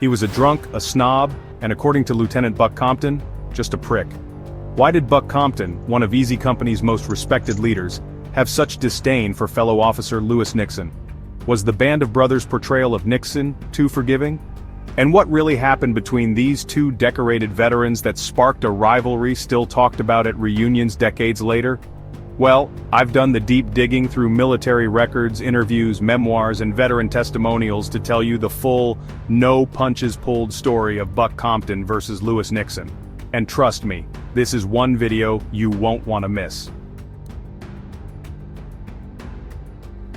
He was a drunk, a snob, and according to Lieutenant Buck Compton, just a prick. Why did Buck Compton, one of Easy Company's most respected leaders, have such disdain for fellow officer Lewis Nixon? Was the Band of Brothers' portrayal of Nixon too forgiving? And what really happened between these two decorated veterans that sparked a rivalry still talked about at reunions decades later? Well, I've done the deep digging through military records, interviews, memoirs, and veteran testimonials to tell you the full, no-punches-pulled story of Buck Compton versus Lewis Nixon. And trust me, this is one video you won't want to miss.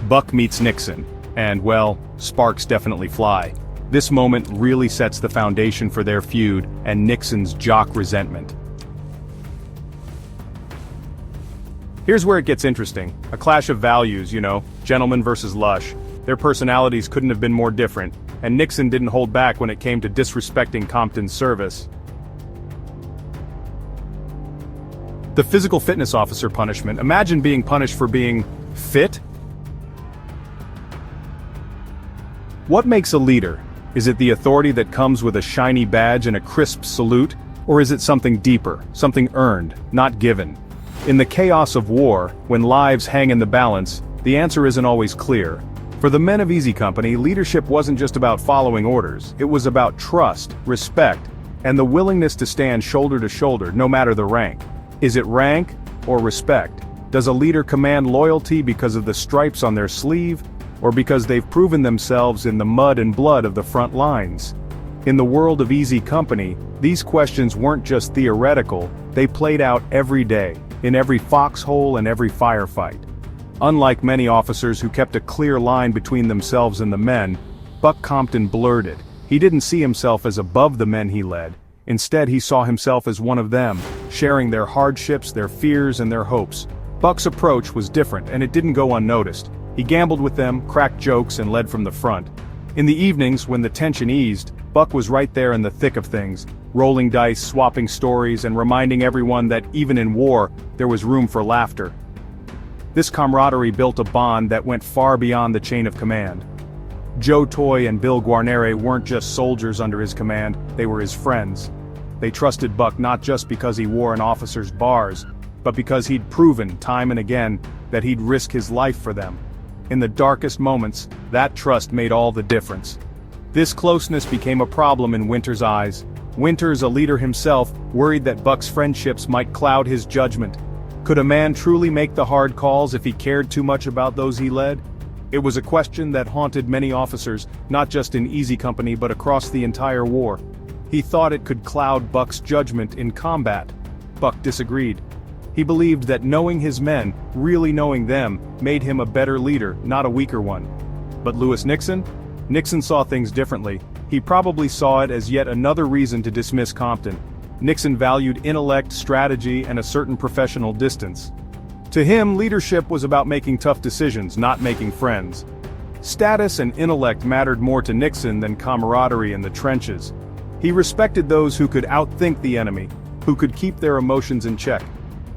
Buck meets Nixon, and well, sparks definitely fly. This moment really sets the foundation for their feud and Nixon's jock resentment. Here's where it gets interesting. A clash of values, you know, gentleman versus lush. Their personalities couldn't have been more different, and Nixon didn't hold back when it came to disrespecting Compton's service. The physical fitness officer punishment. Imagine being punished for being fit? What makes a leader? Is it the authority that comes with a shiny badge and a crisp salute, or is it something deeper, something earned, not given? In the chaos of war, when lives hang in the balance, the answer isn't always clear. For the men of Easy Company, leadership wasn't just about following orders, it was about trust, respect, and the willingness to stand shoulder to shoulder, no matter the rank. Is it rank or respect? Does a leader command loyalty because of the stripes on their sleeve, or because they've proven themselves in the mud and blood of the front lines? In the world of Easy Company, these questions weren't just theoretical, they played out every day, in every foxhole and every firefight. Unlike many officers who kept a clear line between themselves and the men, Buck Compton blurred it. He didn't see himself as above the men he led. Instead, he saw himself as one of them, sharing their hardships, their fears, and their hopes. Buck's approach was different, and it didn't go unnoticed. He gambled with them, cracked jokes, and led from the front. In the evenings, when the tension eased, Buck was right there in the thick of things, rolling dice, swapping stories, and reminding everyone that even in war, there was room for laughter. This camaraderie built a bond that went far beyond the chain of command. Joe Toye and Bill Guarnere weren't just soldiers under his command, they were his friends. They trusted Buck not just because he wore an officer's bars, but because he'd proven time and again that he'd risk his life for them. In the darkest moments, that trust made all the difference. This closeness became a problem in Winter's eyes. Winters, a leader himself, worried that Buck's friendships might cloud his judgment. Could a man truly make the hard calls if he cared too much about those he led? It was a question that haunted many officers, not just in Easy Company but across the entire war. He thought it could cloud Buck's judgment in combat. Buck disagreed. He believed that knowing his men, really knowing them, made him a better leader, not a weaker one. But Lewis Nixon? Nixon saw things differently. He probably saw it as yet another reason to dismiss Compton. Nixon valued intellect, strategy, and a certain professional distance. To him, leadership was about making tough decisions, not making friends. Status and intellect mattered more to Nixon than camaraderie in the trenches. He respected those who could outthink the enemy, who could keep their emotions in check.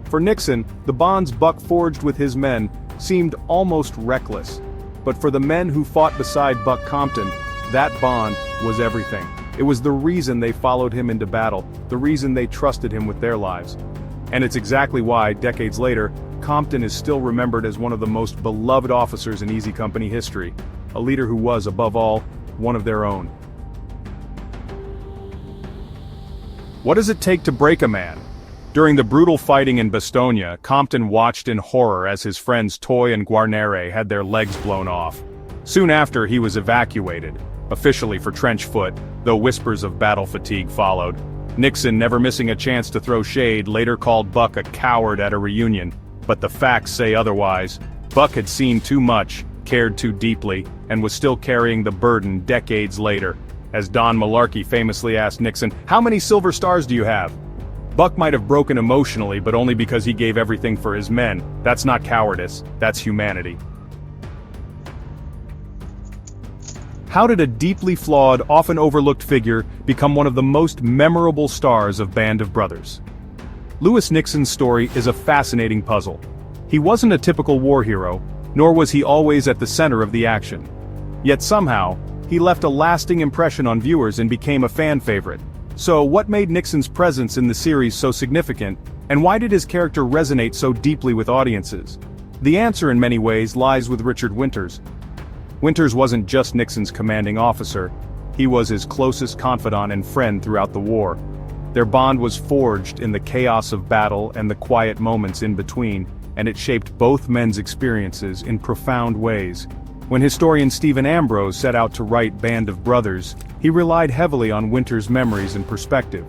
For Nixon, the bonds Buck forged with his men seemed almost reckless. But for the men who fought beside Buck Compton, that bond was everything. It was the reason they followed him into battle, the reason they trusted him with their lives. And it's exactly why, decades later, Compton is still remembered as one of the most beloved officers in Easy Company history, a leader who was, above all, one of their own. What does it take to break a man? During the brutal fighting in Bastogne, Compton watched in horror as his friends Toye and Guarnere had their legs blown off. Soon after, he was evacuated, officially for trench foot, though whispers of battle fatigue followed. Nixon, never missing a chance to throw shade, later called Buck a coward at a reunion, but the facts say otherwise. Buck had seen too much, cared too deeply, and was still carrying the burden decades later. As Don Malarkey famously asked Nixon, "How many silver stars do you have?" Buck might have broken emotionally, but only because he gave everything for his men. That's not cowardice, that's humanity. How did a deeply flawed, often overlooked figure become one of the most memorable stars of Band of Brothers? Lewis Nixon's story is a fascinating puzzle. He wasn't a typical war hero, nor was he always at the center of the action. Yet somehow, He left a lasting impression on viewers and became a fan favorite. So, what made Nixon's presence in the series so significant, and why did his character resonate so deeply with audiences? The answer in many ways lies with Richard Winters. Winters wasn't just Nixon's commanding officer, he was his closest confidant and friend throughout the war. Their bond was forged in the chaos of battle and the quiet moments in between, and it shaped both men's experiences in profound ways. When historian Stephen Ambrose set out to write Band of Brothers, he relied heavily on Winters' memories and perspective.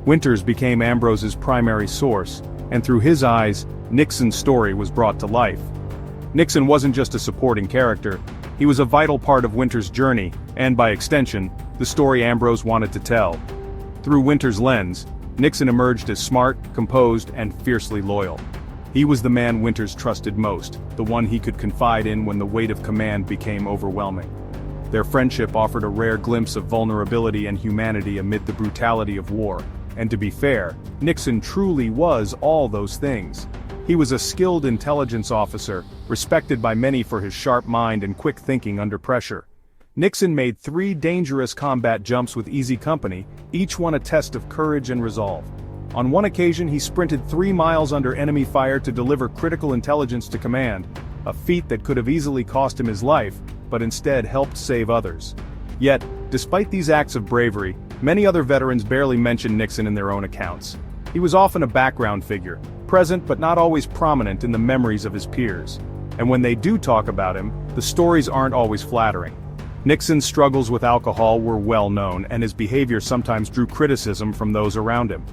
Winters became Ambrose's primary source, and through his eyes, Nixon's story was brought to life. Nixon wasn't just a supporting character, he was a vital part of Winters' journey, and by extension, the story Ambrose wanted to tell. Through Winters' lens, Nixon emerged as smart, composed, and fiercely loyal. He was the man Winters trusted most, the one he could confide in when the weight of command became overwhelming. Their friendship offered a rare glimpse of vulnerability and humanity amid the brutality of war, and to be fair, Nixon truly was all those things. He was a skilled intelligence officer, respected by many for his sharp mind and quick thinking under pressure. Nixon made 3 dangerous combat jumps with easy company, each one a test of courage and resolve. On one occasion he sprinted 3 miles under enemy fire to deliver critical intelligence to command, a feat that could have easily cost him his life, but instead helped save others. Yet, despite these acts of bravery, many other veterans barely mention Nixon in their own accounts. He was often a background figure, present but not always prominent in the memories of his peers. And when they do talk about him, the stories aren't always flattering. Nixon's struggles with alcohol were well known, and his behavior sometimes drew criticism from those around him.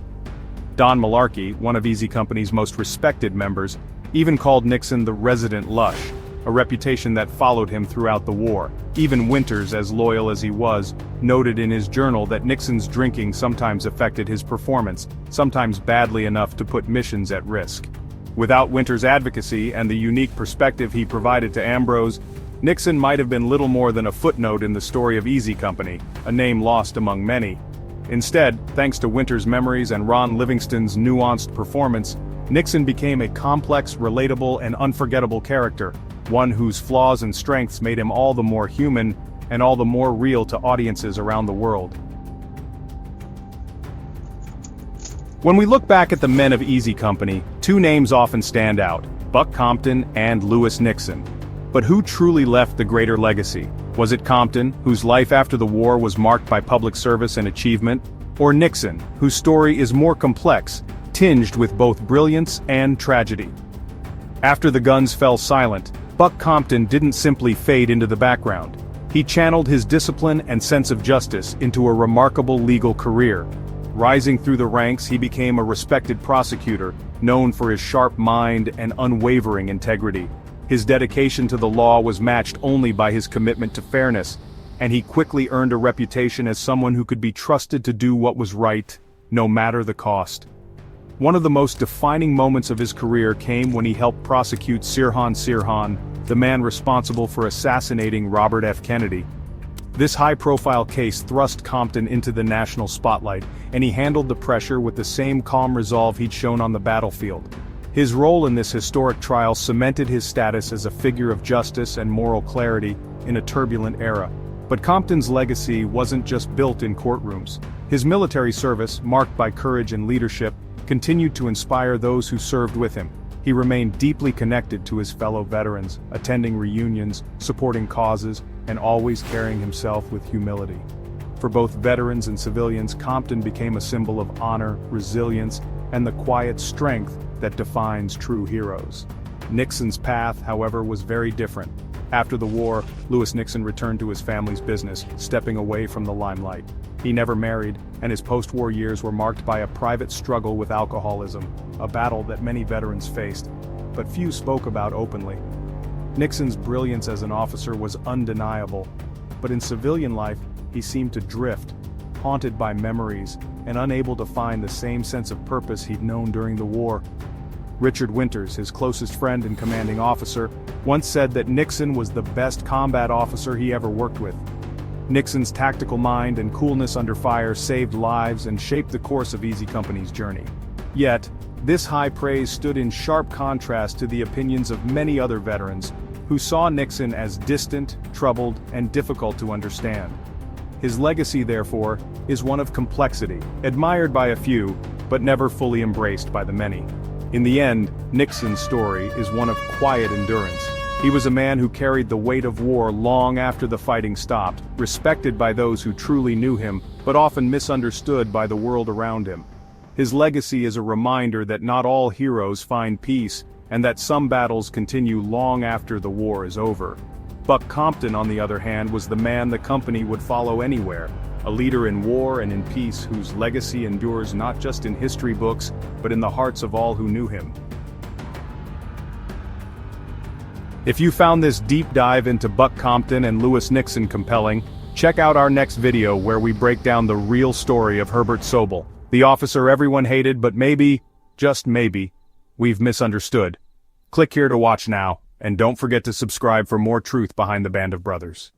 Don Malarkey, one of Easy Company's most respected members, even called Nixon the resident lush, a reputation that followed him throughout the war. Even Winters, as loyal as he was, noted in his journal that Nixon's drinking sometimes affected his performance, sometimes badly enough to put missions at risk. Without Winters' advocacy and the unique perspective he provided to Ambrose, Nixon might have been little more than a footnote in the story of Easy Company, a name lost among many. Instead, thanks to Winters' memories and Ron Livingston's nuanced performance, Nixon became a complex, relatable, and unforgettable character, one whose flaws and strengths made him all the more human, and all the more real to audiences around the world. When we look back at the men of Easy Company, 2 names often stand out: Buck Compton and Lewis Nixon. But who truly left the greater legacy? Was it Compton, whose life after the war was marked by public service and achievement? Or Nixon, whose story is more complex, tinged with both brilliance and tragedy? After the guns fell silent, Buck Compton didn't simply fade into the background. He channeled his discipline and sense of justice into a remarkable legal career. Rising through the ranks, he became a respected prosecutor, known for his sharp mind and unwavering integrity. His dedication to the law was matched only by his commitment to fairness, and he quickly earned a reputation as someone who could be trusted to do what was right, no matter the cost. One of the most defining moments of his career came when he helped prosecute Sirhan Sirhan, the man responsible for assassinating Robert F. Kennedy. This high-profile case thrust Compton into the national spotlight, and he handled the pressure with the same calm resolve he'd shown on the battlefield. His role in this historic trial cemented his status as a figure of justice and moral clarity in a turbulent era. But Compton's legacy wasn't just built in courtrooms. His military service, marked by courage and leadership, continued to inspire those who served with him. He remained deeply connected to his fellow veterans, attending reunions, supporting causes, and always carrying himself with humility. For both veterans and civilians, Compton became a symbol of honor, resilience, and the quiet strength that defines true heroes. Nixon's path, however, was very different. After the war, Lewis Nixon returned to his family's business, stepping away from the limelight. He never married, and his post-war years were marked by a private struggle with alcoholism, a battle that many veterans faced, but few spoke about openly. Nixon's brilliance as an officer was undeniable, but in civilian life, he seemed to drift, haunted by memories, and unable to find the same sense of purpose he'd known during the war. Richard Winters, his closest friend and commanding officer, once said that Nixon was the best combat officer he ever worked with. Nixon's tactical mind and coolness under fire saved lives and shaped the course of Easy Company's journey. Yet, this high praise stood in sharp contrast to the opinions of many other veterans, who saw Nixon as distant, troubled, and difficult to understand. His legacy, therefore, is one of complexity, admired by a few, but never fully embraced by the many. In the end, Nixon's story is one of quiet endurance. He was a man who carried the weight of war long after the fighting stopped, respected by those who truly knew him, but often misunderstood by the world around him. His legacy is a reminder that not all heroes find peace, and that some battles continue long after the war is over. Buck Compton, on the other hand, was the man the company would follow anywhere, a leader in war and in peace whose legacy endures not just in history books, but in the hearts of all who knew him. If you found this deep dive into Buck Compton and Lewis Nixon compelling, check out our next video where we break down the real story of Herbert Sobel, the officer everyone hated but maybe, just maybe, we've misunderstood. Click here to watch now, and don't forget to subscribe for more truth behind the Band of Brothers.